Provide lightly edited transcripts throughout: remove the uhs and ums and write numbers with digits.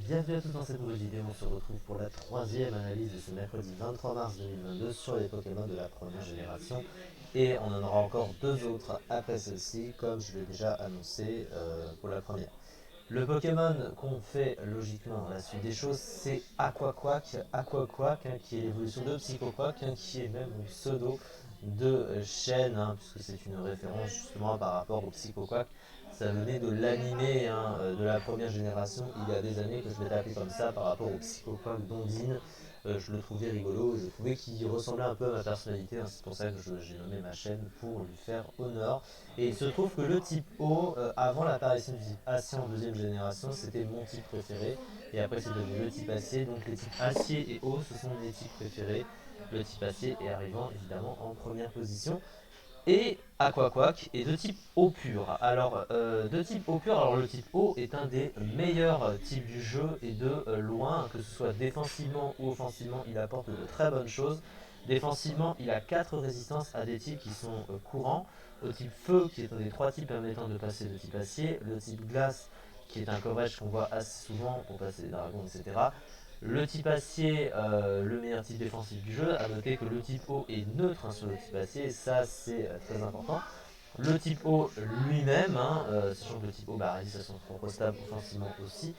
Bienvenue à tous dans cette nouvelle vidéo, on se retrouve pour la troisième analyse de ce mercredi 23 mars 2022 sur les Pokémon de la première génération. Et on en aura encore deux autres après celle-ci, comme je l'ai déjà annoncé pour la première. Le Pokémon qu'on fait logiquement à la suite des choses, c'est Aquaquack, qui est l'évolution de Psychoquack, qui est même un pseudo de Shen, puisque c'est une référence justement par rapport au Psychoquack. Ça venait de l'animé de la première génération il y a des années que je l'ai appelé comme ça par rapport au Psychoquack d'Ondine. Je le trouvais rigolo et je trouvais qu'il ressemblait un peu à ma personnalité, c'est pour ça que j'ai nommé ma chaîne pour lui faire honneur. Et il se trouve que le type O, avant l'apparition du type Acier en deuxième génération, c'était mon type préféré. Et après, c'est devenu le type Acier. Donc les types Acier et O, ce sont mes types préférés. Le type Acier est arrivant évidemment en première position. Et Aquaquack est de type eau pure. Alors, de type eau pure, alors le type eau est un des meilleurs types du jeu et de loin, que ce soit défensivement ou offensivement, il apporte de très bonnes choses. Défensivement, il a 4 résistances à des types qui sont courants. Au type feu, qui est un des 3 types permettant de passer de type acier. Le type glace, qui est un coverage qu'on voit assez souvent pour passer des dragons, etc. Le type acier, le meilleur type défensif du jeu. A noter que le type eau est neutre sur le type acier, et ça c'est très important. Le type eau lui-même, sachant que le type eau résiste à son propre stable offensivement aussi,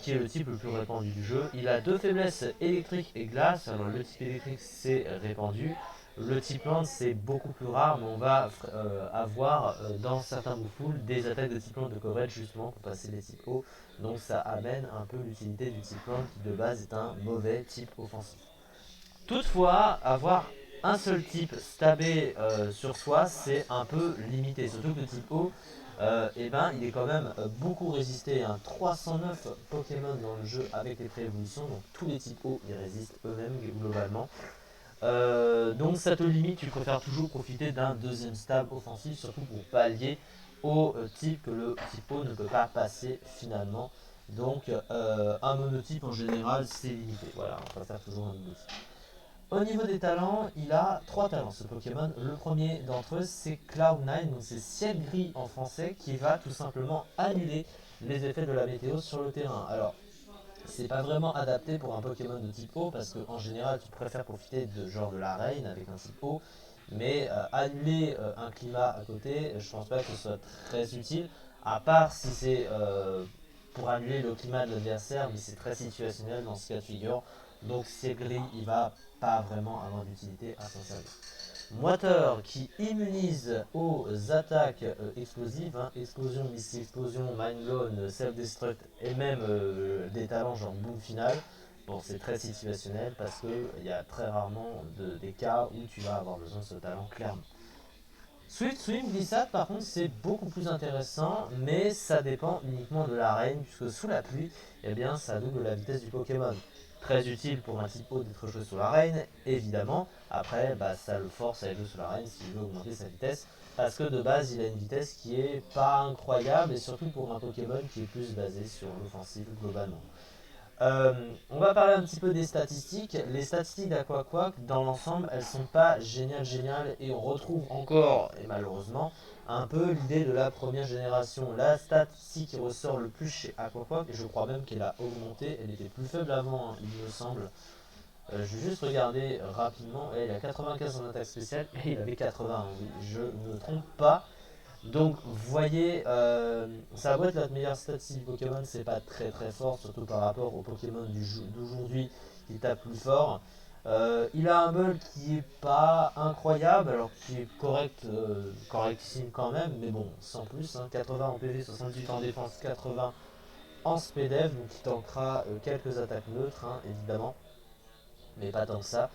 qui est le type le plus répandu du jeu. Il a deux faiblesses, électrique et glace. Alors le type électrique c'est répandu. Le type lance c'est beaucoup plus rare, mais on va avoir dans certains move pools des attaques de type lance de coverage justement pour passer les types hauts. Donc ça amène un peu l'utilité du type lance qui de base est un mauvais type offensif. Toutefois, avoir un seul type stabé sur soi, c'est un peu limité. Surtout que le type O, il est quand même beaucoup résisté. 309 Pokémon dans le jeu avec les pré-évolutions, donc tous les types O ils résistent eux-mêmes globalement. Donc ça te limite, tu préfères toujours profiter d'un deuxième stab offensif, surtout pour pallier au type que le type O ne peut pas passer finalement. Donc un monotype en général c'est limité. Voilà, on préfère toujours un monotype. Au niveau des talents, il a 3 talents ce Pokémon. Le premier d'entre eux c'est Cloud9, donc c'est ciel gris en français, qui va tout simplement annuler les effets de la météo sur le terrain. Alors c'est pas vraiment adapté pour un Pokémon de type eau parce qu'en général tu préfères profiter de genre de la rain avec un type eau, mais annuler un climat à côté, je pense pas que ce soit très utile, à part si c'est pour annuler le climat de l'adversaire, mais c'est très situationnel dans ce cas de figure. Donc si c'est gris, il va pas vraiment avoir d'utilité à s'en servir. Moiteur qui immunise aux attaques explosives, explosion, missile explosion, mind blown, self-destruct et même des talents genre boom final. Bon, c'est très situationnel parce qu'il y a très rarement des cas où tu vas avoir besoin de ce talent clairement. Swift Swim Glissade par contre c'est beaucoup plus intéressant, mais ça dépend uniquement de l'arène puisque sous la pluie, ça double la vitesse du Pokémon. Très utile pour un type haut d'être joué sous l'arène, évidemment. Après, ça le force à être joué sous l'arène s'il veut augmenter sa vitesse, parce que de base il a une vitesse qui est pas incroyable, et surtout pour un Pokémon qui est plus basé sur l'offensive globalement. On va parler un petit peu des statistiques. Les statistiques d'Aquaquack, dans l'ensemble, elles sont pas géniales et on retrouve encore, et malheureusement, un peu l'idée de la première génération. La statistique qui ressort le plus chez Aquaquack, et je crois même qu'elle a augmenté, elle était plus faible avant, il me semble. Je vais juste regarder rapidement, et il a 95 en attaque spéciale et il avait 80, oui, je ne me trompe pas. Donc vous voyez, ça doit être la meilleure statistique Pokémon, c'est pas très fort, surtout par rapport aux Pokémon d'aujourd'hui qui tapent plus fort. Il a un bol qui est pas incroyable, alors qui est correct, correctissime quand même, mais bon, sans plus. 80 en PV, 78 en défense, 80 en SPDF, donc il tankera quelques attaques neutres, évidemment, mais pas tant que ça.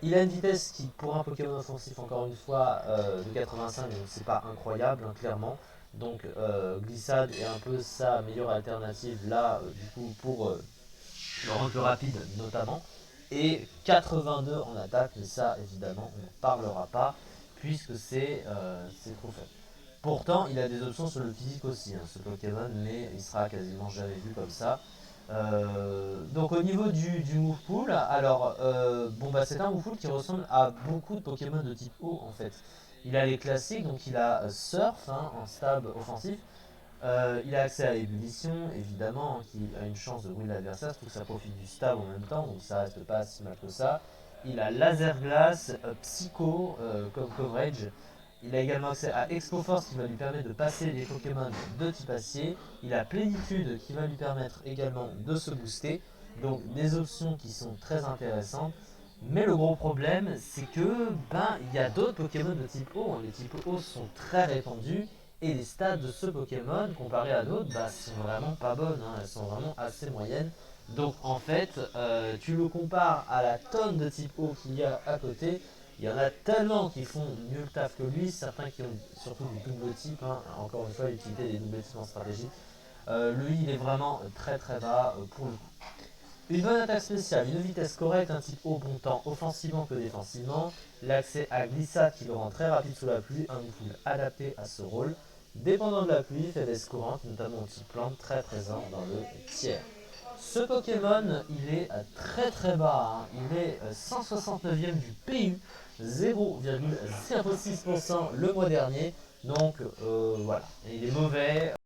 Il a une vitesse qui, pour un Pokémon offensif, encore une fois, de 85, donc c'est pas incroyable, clairement. Donc Glissade est un peu sa meilleure alternative là, du coup, pour le rendre plus rapide notamment. Et 82 en attaque, mais ça, évidemment, on n'en parlera pas, puisque c'est trop faible. Pourtant, il a des options sur le physique aussi, ce Pokémon, mais il sera quasiment jamais vu comme ça. Donc au niveau du move pool, alors c'est un move pool qui ressemble à beaucoup de Pokémon de type eau en fait. Il a les classiques, donc il a Surf en stab offensif. Il a accès à l'ébullition, évidemment, qui a une chance de brûler l'adversaire, surtout que ça profite du stab en même temps, donc ça reste pas si mal que ça. Il a laser glace, psycho comme coverage. Il a également accès à Expo Force qui va lui permettre de passer les Pokémon de type acier. Il a Plénitude qui va lui permettre également de se booster. Donc des options qui sont très intéressantes. Mais le gros problème, c'est que il y a d'autres Pokémon de type eau. Les types eau sont très répandus et les stats de ce Pokémon comparé à d'autres sont vraiment pas bonnes. Elles sont vraiment assez moyennes. Donc en fait, tu le compares à la tonne de type eau qu'il y a à côté. Il y en a tellement qui font mieux le taf que lui, certains qui ont surtout du double type, encore une fois l'utilité des doubles types en stratégie. Lui il est vraiment très très bas pour le coup. Une bonne attaque spéciale, une vitesse correcte, un type haut bon temps offensivement que défensivement, l'accès à glissade qui le rend très rapide sous la pluie, un move adapté à ce rôle. Dépendant de la pluie, faiblesse courante, notamment au type plante, très présent dans le tiers. Ce Pokémon, il est très très bas, il est 169e du PU, 0,06% le mois dernier, donc voilà, il est mauvais.